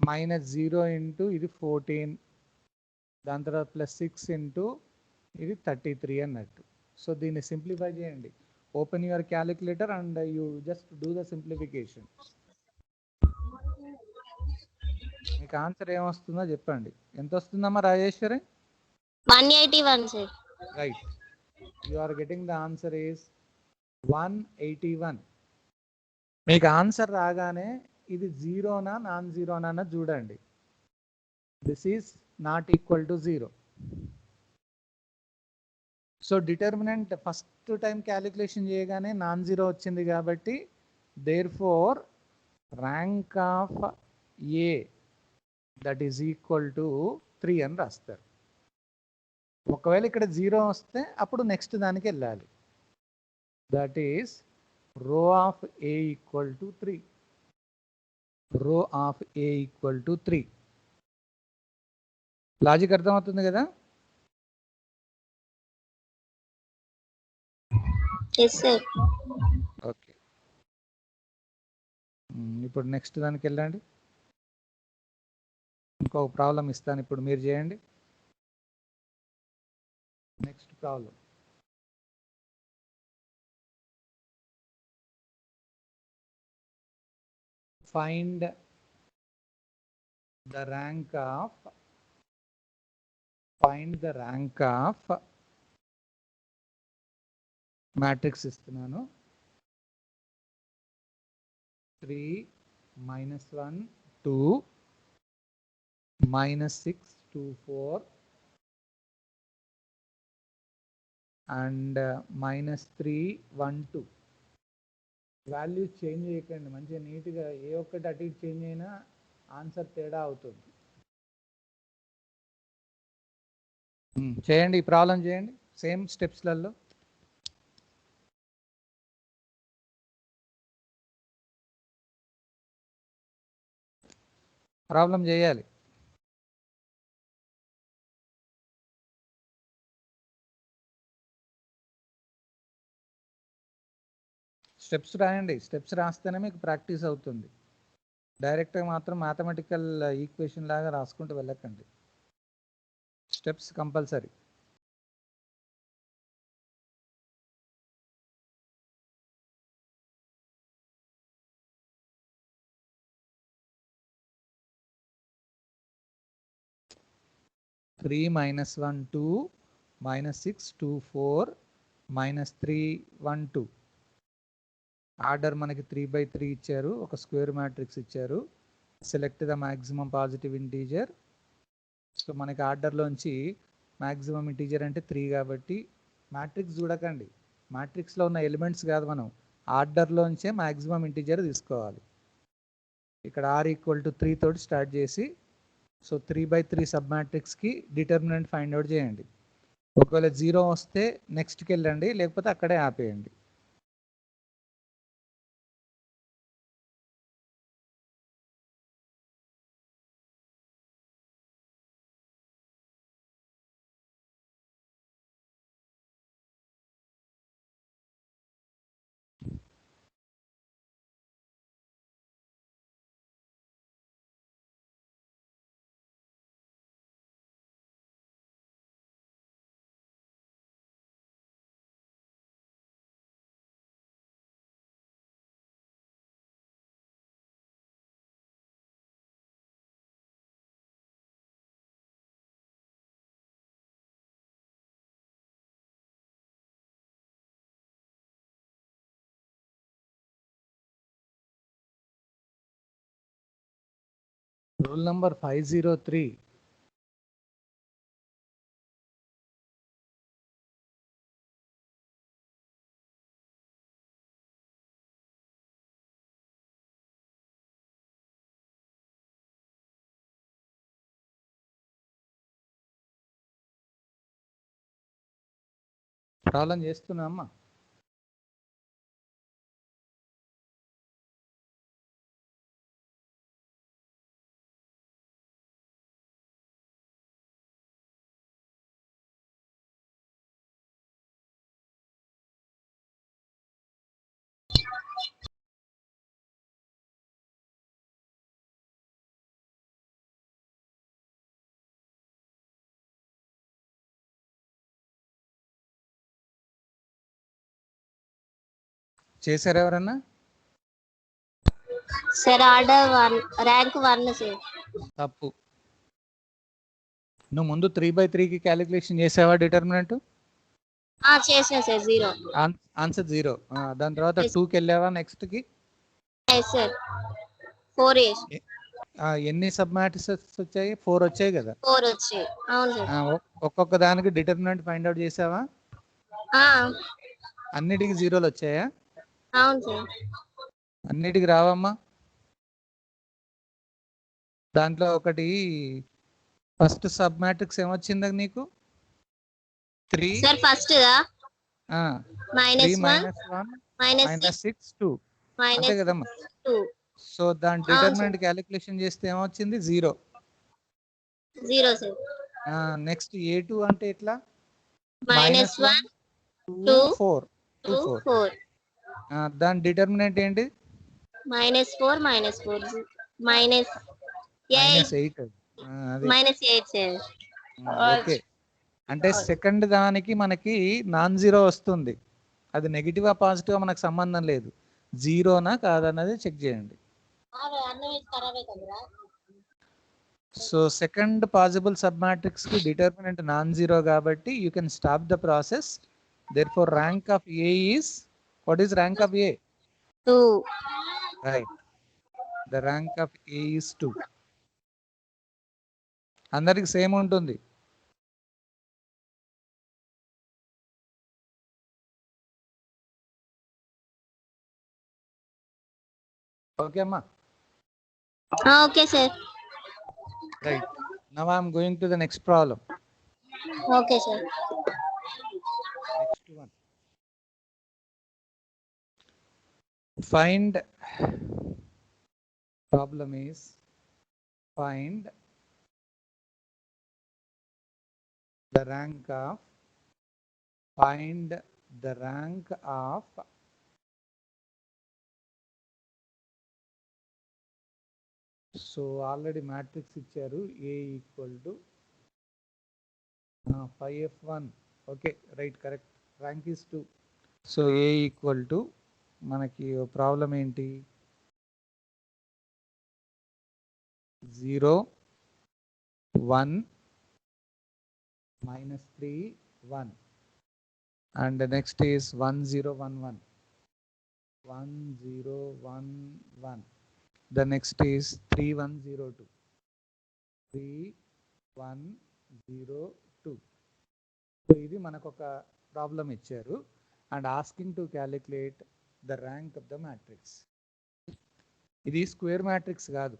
-0 into ఇది 14, దాని తర్వాత +6 into ఇది 33 అన్నట్టు. సో దీన్ని సింప్లిఫై చేయండి, open your calculator and you just do the simplification. మీకు మీకు ఆన్సర్ ఏమొస్తుందో చెప్పండి. ఎంత వస్తుందమ్మా Rajeshwari?
181, sir.
Right, you are getting the answer is 181. మీకు ఆన్సర్ రాగానే ఇది జీరోనా నాన్ జీరోనా చూడండి. This is not equal to 0. So determinant first time calculation చేయగానే నాన్ జీరో వచ్చింది కాబట్టి therefore rank of A that is equal to 3 అని రాస్తారు. ఒకవేళ ఇక్కడ 0 వస్తే అప్పుడు నెక్స్ట్ దానికి వెళ్ళాలి. దట్ ఈస్ రో ఆఫ్ ఏ ఈక్వల్ టు 3. రో of A equal to 3. Logic అర్థమవుతుంది కదా?
Yes, sir.
ఓకే, ఇప్పుడు నెక్స్ట్ దానికి వెళ్ళండి. ఇంకొక ప్రాబ్లం ఇస్తాను, ఇప్పుడు మీరు చేయండి. Next problem. Find the rank of matrix ఇస్తున్నాను. 3 -1 2 -6 2 4 and -3 1 2. వాల్యూస్ చేంజ్ చేయకండి, మంచిగా నీట్గా ఏ ఒక్కటి అటు ఇటు చేంజ్ అయినా ఆన్సర్ తేడా అవుతుంది. చేయండి, ఈ ప్రాబ్లం చేయండి సేమ్ స్టెప్స్లలో. ప్రాబ్లం చేయాలి. స్టెప్స్ రాయండి, స్టెప్స్ రాస్తేనే మీకు ప్రాక్టీస్ అవుతుంది. డైరెక్ట్గా మాత్రం మ్యాథమెటికల్ ఈక్వేషన్ లాగా రాసుకుంటూ వెళ్ళకండి. Steps compulsory. -3 -1 2 -6 2 4 -3 1 2. ఆర్డర్ మనకి 3/3 ఇచ్చారు, ఒక స్క్వేర్ మ్యాట్రిక్స్ ఇచ్చారు. Select the maximum positive integer. So మనకి ఆర్డర్లోంచి మ్యాక్సిమం ఇంటీజర్ అంటే 3 కాబట్టి మ్యాట్రిక్స్ చూడకండి, మ్యాట్రిక్స్లో ఉన్న ఎలిమెంట్స్ కాదు, మనం ఆర్డర్లోంచే మ్యాక్సిమం ఇంటీజర్ తీసుకోవాలి. ఇక్కడ r = 3 తోటి స్టార్ట్ చేసి సో 3/3 సబ్ మ్యాట్రిక్స్కి డిటర్మినెంట్ ఫైండ్ అవుట్ చేయండి. ఒకవేళ 0 వస్తే నెక్స్ట్కి వెళ్ళండి, లేకపోతే అక్కడే ఆపేయండి. Rule number 503. ప్రాబ్లం చేస్తున్నా అమ్మా. చేశారు ఎవరన్నా?
Sir, order 1, rank 1, sir.
తప్పు. నువ్వు ముందు 3/3కి క్యాలిక్యులేషన్ చేసావా డిటర్మినెంట్?
చేసా సార్ 0.
ఆన్సర్ 0. దాని తర్వాత
Yes.
2కి వెళ్ళావా నెక్స్ట్ కి?
ఎస్ సార్ 4 వేస్
ఎన్ని సబ్ మ్యాట్రిసెస్ వచ్చాయి? 4 వచ్చాయి కదా.
4 వచ్చాయి. అవును సార్.
ఒక్కొక్క దానికి డిటర్మినెంట్ ఫైండ్ అవుట్ చేసావా? అన్నిటికి 0లు వచ్చాయా?
అవును సార్.
అన్నిటికి రావమ్మా. దాంట్లో ఒకటి ఫస్ట్ సబ్ మ్యాట్రిక్స్ ఏమొచ్చిందా నీకు? 3
సార్ ఫస్ట్ -1
-6 2 అంతే కదమ్మా.
2.
సో దాని డిటర్మినెంట్ క్యాలిక్యులేషన్ చేస్తే ఏమొచ్చింది? 0
సార్.
నెక్స్ట్ A2 అంటే ఎట్లా?
-1
2
2
4 2 4.
4.
దాని డిటర్మినెంట్ ఏంటి?
-4 -8
-8. అది
-8 సార్.
ఓకే. అంటే సెకండ్ దానికి మనకి నాన్ జీరో వస్తుంది. అది నెగిటివా పాజిటివా మనకు సంబంధం లేదు. జీరోనా కాదన్నది చెక్ చేయండి. So second possible sub matrix కి డిటర్మినెంట్ నాన్ జీరో కాబట్టి you can stop the process. Therefore rank of A is, what is rank of A?
2.
Right. The rank of A is 2. అందరికి same ఉంటుంది. Okay అమ్మా.
Okay sir.
Right. Now I am going to the next problem.
Okay sir.
Next one. Find, problem is find the rank of, find the rank of so already matrix ఇచ్చారు. A equal to 5F1. Okay, right, correct. Rank is 2. So A equal to మనకి problem ఏంటి? 0 1 -3 1 and the next is 1 0 1 1 1 0 1 1. The next is 3 1 0 2 3 1 0 2. So ఇది మనకు ఒక problem ఇచ్చారు and asking to calculate the rank of the matrix. ఇది square matrix కాదు.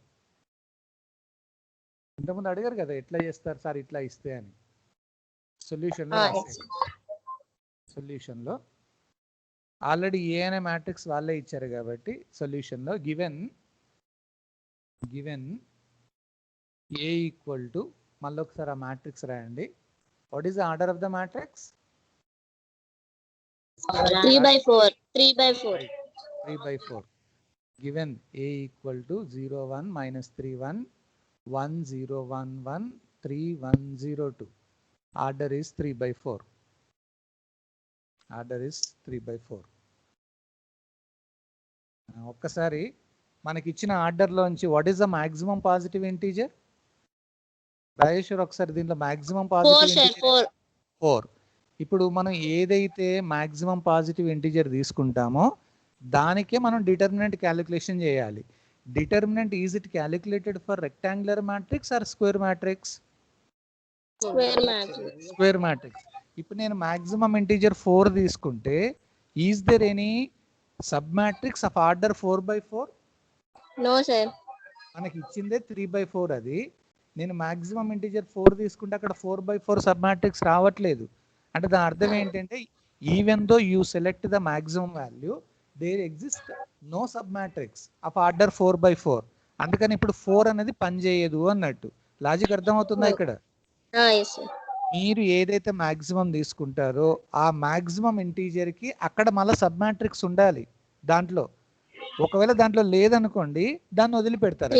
ఇంతకుముందు అడిగారు కదా ఎట్లా చేస్తారు సార్ ఇట్లా ఇస్తే అని. సొల్యూషన్లో ఆల్రెడీ ఏ అనే మ్యాట్రిక్స్ వాళ్ళే ఇచ్చారు కాబట్టి సొల్యూషన్లో గివెన్ ఏ ఈక్వల్ టు మళ్ళీ ఒకసారి ఆ మ్యాట్రిక్స్ రాయండి. What is the order of the matrix?
3/4.
3/4. Given A equal to 0 1 -3 1 1 0 1 1 3 1 0 2. Order is 3/4. Order is 3/4. ఒక్కసారి మనకి ఇచ్చిన ఆర్డర్లోంచి what is the maximum positive integer? Rajeshwar ఒకసారి దీంట్లో మాక్సిమం పాజిటివ్ ఇంటీజర్ 4. ఇప్పుడు మనం ఏదైతే మాక్సిమం పాజిటివ్ ఇంటీజర్ తీసుకుంటామో దానికే మనం డిటర్మినెంట్ క్యాలిక్యులేషన్ చేయాలి. Determinant is it calculated for rectangular matrix or square matrix? Square matrix. ఇప్పుడు నేను మాక్సిమం ఇంటీజర్ 4 తీసుకుంటే is there any sub matrix of order 4/4?
No sir.
మనకి ఇచ్చిందే 3/4. అది నేను మాక్సిమం ఇంటీజర్ 4 తీసుకుంటే అక్కడ 4/4 సబ్ మ్యాట్రిక్స్ రావట్లేదు. అంటే దాని అర్థం ఏంటంటే even though you select the maximum value there exist no sub matrix of order 4/4. అందుకని ఇప్పుడు 4 అనేది పనిచేయదు అన్నట్టు. లాజిక్ అర్థమవుతుందా ఇక్కడ? మీరు ఏదైతే మాక్సిమం తీసుకుంటారో ఆ మాక్సిమం ఇంటీజర్ కి అక్కడ మళ్ళీ సబ్ మ్యాట్రిక్స్ ఉండాలి దాంట్లో. ఒకవేళ దాంట్లో లేదనుకోండి దాన్ని వదిలిపెడతారు.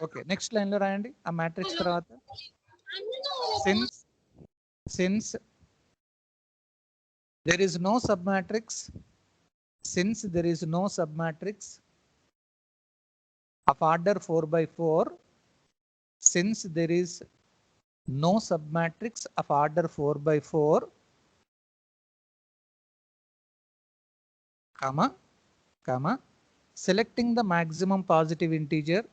ఓకే, నెక్స్ట్ లైన్ లో రాయండి ఆ మ్యాట్రిక్స్ తర్వాత. Since there is no submatrix of order 4/4 since there is no submatrix of order 4 by 4, comma, selecting the maximum positive integer,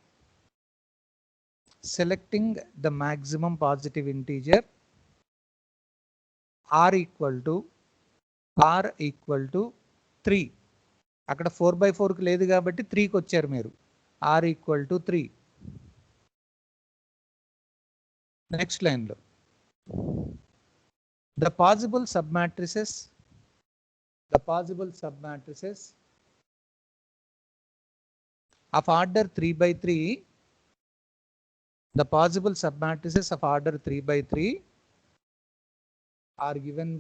r equal to 3. అక్కడ 4 by 4 కి లేదు కాబట్టి 3 కి వచ్చారు మీరు. r equal to 3. Next line లో the possible submatrices of order 3 by 3, the possible submatrices of order 3 by 3 are given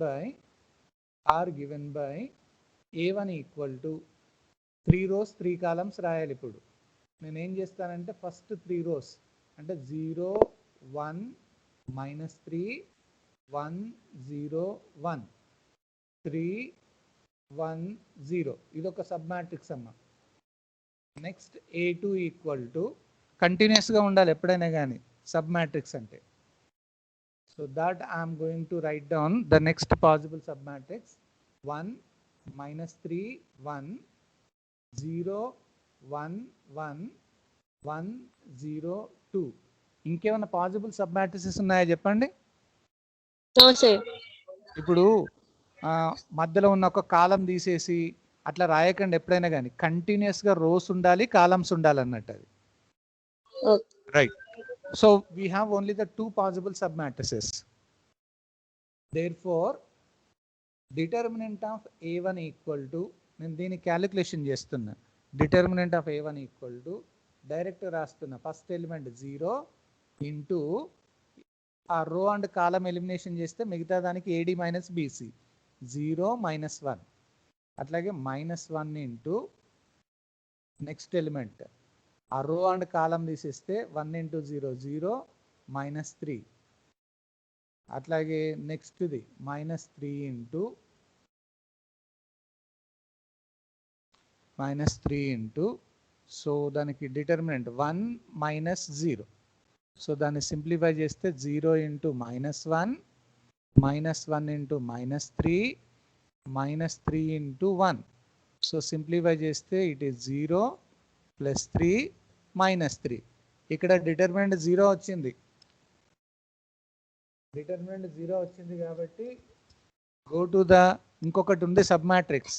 by a1 equal to 3 rows 3 columns రాయాలి. ఇప్పుడు నేను ఏం చేస్తానంటే ఫస్ట్ 3 rows అంటే 0 1 -3 1 0 1 3 1 0 ఇది ఒక సబ్ మ్యాట్రిక్స్ అమ్మ. Next a2 equal to continuous గా ఉండాలి ఎప్పుడైనా కానీ సబ్ మ్యాట్రిక్స్ అంటే. So that I'm going to right down the next possible sub matrix 1 -3 1 0 1 1 1 0 2. ఇంకేమైనా పాసిబుల్ సబ్ మ్యాట్రిసెస్ ఉన్నాయా చెప్పండి.
No, sir.
ఇప్పుడు మధ్యలో ఉన్న ఒక కాలం తీసేసి అట్లా రాయకండి ఎప్పుడైనా కానీ. కంటిన్యూస్ గా రోస్ ఉండాలి, కాలమ్స్ ఉండాలి అన్నట్టు అది. Right. So we have only the 2 possible submatrices. Therefore, determinant of a1 equal to, నేను దీన్ని క్యాలిక్యులేషన్ చేస్తున్నా. Determinant of a1 equal to direct రాస్తున్నా. ఫస్ట్ ఎలిమెంట్ 0 ఇంటూ ఆ రో అండ్ కాలం ఎలిమినేషన్ చేస్తే మిగతా దానికి AD మైనస్ BC 0 -1. అట్లాగే -1 ఇంటూ నెక్స్ట్ ఎలిమెంట్ ఆ రో అండ్ కాలం తీసేస్తే 1 ఇంటూ 0 0 -3. అట్లాగే నెక్స్ట్ది -3 ఇంటూ సో దానికి డిటర్మినెంట్ 1 -0. సో దాన్ని సింప్లిఫై చేస్తే 0 into -1 -1 into -3 -3 into 1. So simplify చేస్తే ఇట్ ఈస్ 0 +3 -3. ఇక్కడ డిటర్మినెంట్ 0 వచ్చింది. కాబట్టి గో టు ద ఇంకొకటి ఉంది సబ్ మ్యాట్రిక్స్.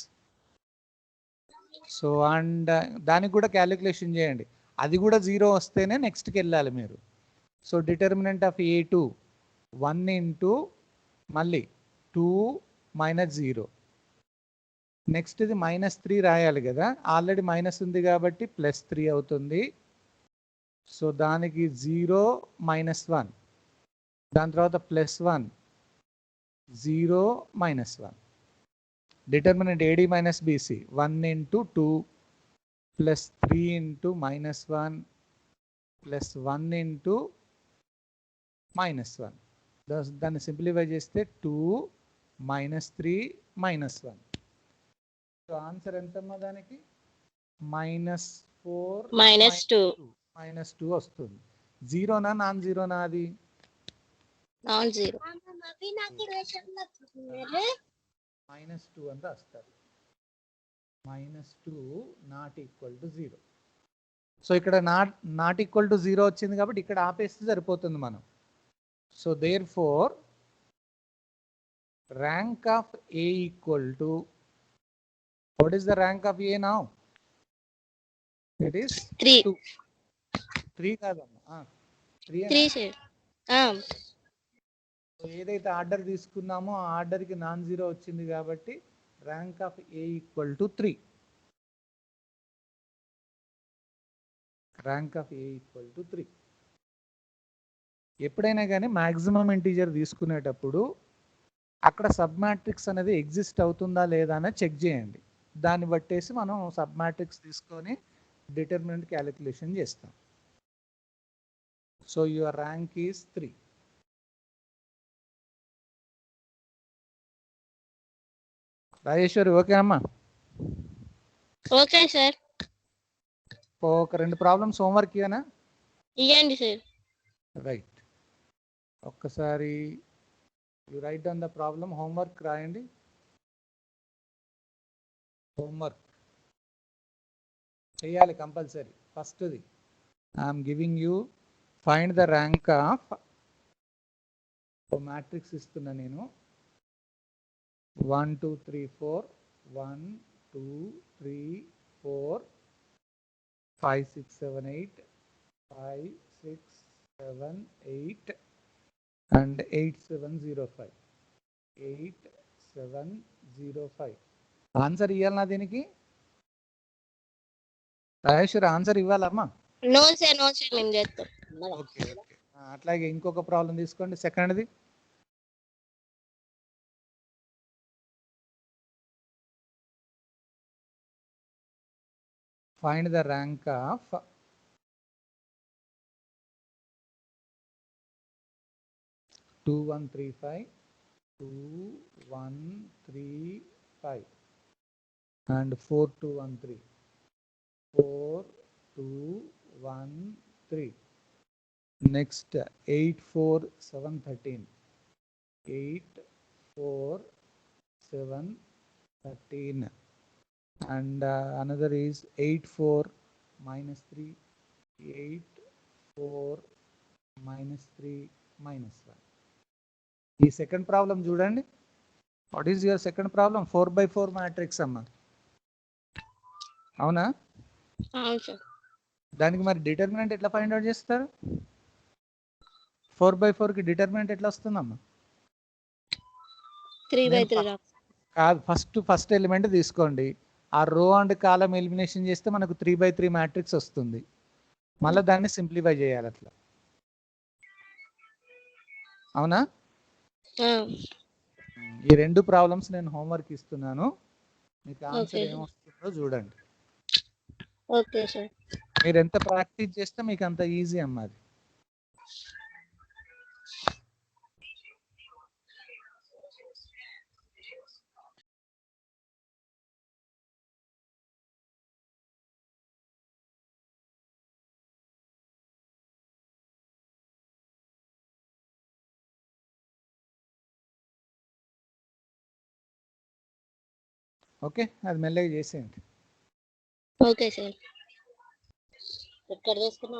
సో అండ్ దానికి కూడా క్యాలిక్యులేషన్ చేయండి. అది కూడా 0 వస్తేనే నెక్స్ట్కి వెళ్ళాలి మీరు. So determinant of a2 1 into మళ్ళీ 2 -0. నెక్స్ట్ ఇది -3 రాయాలి కదా, ఆల్రెడీ మైనస్ ఉంది కాబట్టి +3 అవుతుంది. సో దానికి 0 -1, దాని తర్వాత +1 0 -1. Determinant AD minus BC 1 into 2 +3 into -1 +1 into -1. దాన్ని సింప్లిఫై చేస్తే 2 -3 -1. సో ఆన్సర్ ఎంతమ్మా దానికి -4 -2 వస్తుంది. జీరోనా నాన్ జీరోనా అది?
Non zero.
-2 అని రాస్తారు. -2 నాట్ ఈక్వల్ టు 0. సో ఇక్కడ నాట్ ఈక్వల్ టు 0 వచ్చింది కాబట్టి ఇక్కడ ఆపేస్తే సరిపోతుంది మనం. So therefore rank of A equal to, what is the rank of A now? It is
3.
3 కాదమ్మా
3 sir.
ఏదైతే ఆర్డర్ తీసుకున్నామో ఆ ఆర్డర్కి నాన్ జీరో వచ్చింది కాబట్టి rank of A equal to 3. Rank of A equal to 3. ఎప్పుడైనా కానీ maximum integer తీసుకునేటప్పుడు అక్కడ సబ్ మ్యాట్రిక్స్ అనేది ఎగ్జిస్ట్ అవుతుందా లేదా అని చెక్ చేయండి. దాన్ని బట్టేసి మనం సబ్ మ్యాట్రిక్స్ తీసుకొని డిటర్మినెంట్ క్యాలిక్యులేషన్ చేస్తాం. So your rank is 3. Rajeshwari okay అమ్మా?
Okay sir.
ఒక 2 ప్రాబ్లమ్స్ హోంవర్క్ ఇవ్వనా?
ఇవ్వండి సార్.
రైట్. ఒక్కసారి you write down the problem. Homework రాయండి. హోంవర్క్ చేయాలి కంపల్సరీ. ఫస్ట్ది I'm giving you find the rank of matrix ఇస్తున్నా నేను. 1 2 3 4 1 2 3 4 5 6 7 8 5 6 7 8 and 8705 8705. ఆన్సర్ ఇవ్వాలన్నా దీనికి? రాజేశ్వరి ఆన్సర్ ఇవ్వాలమ్మా?
నో సార్ మేము చేస్తాం.
Okay okay. అట్లాగే ఇంకొక ప్రాబ్లం తీసుకోండి, సెకండ్ది. Find the rank of 2135 2135 and 4213 4213. Next 84713 84713 and another is 84 minus 3 84 minus 3 minus 1. ఈ సెకండ్ ప్రాబ్లం చూడండి. What is your second problem? 4x4 matrix అమ్మా, అవునా?
అవును సార్.
దానికి మరి డిటర్మినెంట్ ఎట్లా ఫైండ్ అవుట్ చేస్తారు? 4x4కి డిటర్మినెంట్ ఎట్లా వస్తుందమ్మా?
3/3
కాదు, ఫస్ట్ ఎలిమెంట్ తీసుకోండి. ఆ రో అండ్ కాలం ఎలిమినేషన్ చేస్తే మనకు 3x3 మ్యాట్రిక్స్ వస్తుంది. మళ్ళీ దాన్ని సింప్లిఫై చేయాలి అట్లా, అవునా? ఈ రెండు ప్రాబ్లమ్స్ నేను హోంవర్క్ ఇస్తున్నాను. మీకు ఆన్సర్ ఏమొస్తుందో చూడండి.
Okay sir.
మీరు ఎంత ప్రాక్టీస్ చేస్తే మీకు అంత ఈజీ అమ్మా అది. ఓకే, అది మెల్లగా చేసేయండి.
Okay sir. ఎక్కడ తీసుకున్నా?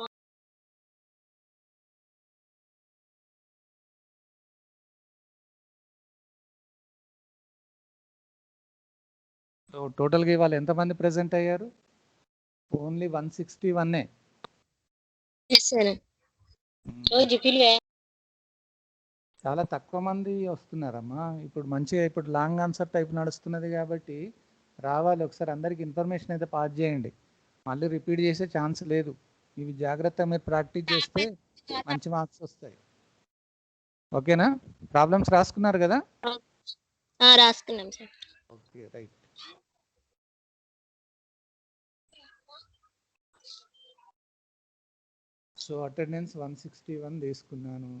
సో టోటల్గా ఇవాళ ఎంతమంది ప్రెజెంట్ అయ్యారు? ఓన్లీ 161. చాలా తక్కువ మంది వస్తున్నారమ్మా. ఇప్పుడు మంచిగా ఇప్పుడు లాంగ్ ఆన్సర్ టైప్ నడుస్తున్నది కాబట్టి రావాలి. ఒకసారి అందరికి ఇన్ఫర్మేషన్ అయితే పాస్ చేయండి. మళ్ళీ రిపీట్ చేసే ఛాన్స్ లేదు. ఇవి జాగ్రత్తగా మీరు ప్రాక్టీస్ చేస్తే మంచి మార్క్స్ వస్తాయి. ఓకేనా? ప్రాబ్లమ్స్ రాసుకున్నారు కదా?
రాసుకున్నాం sir.
Okay, right. So attendance 161 తీసుకున్నాను.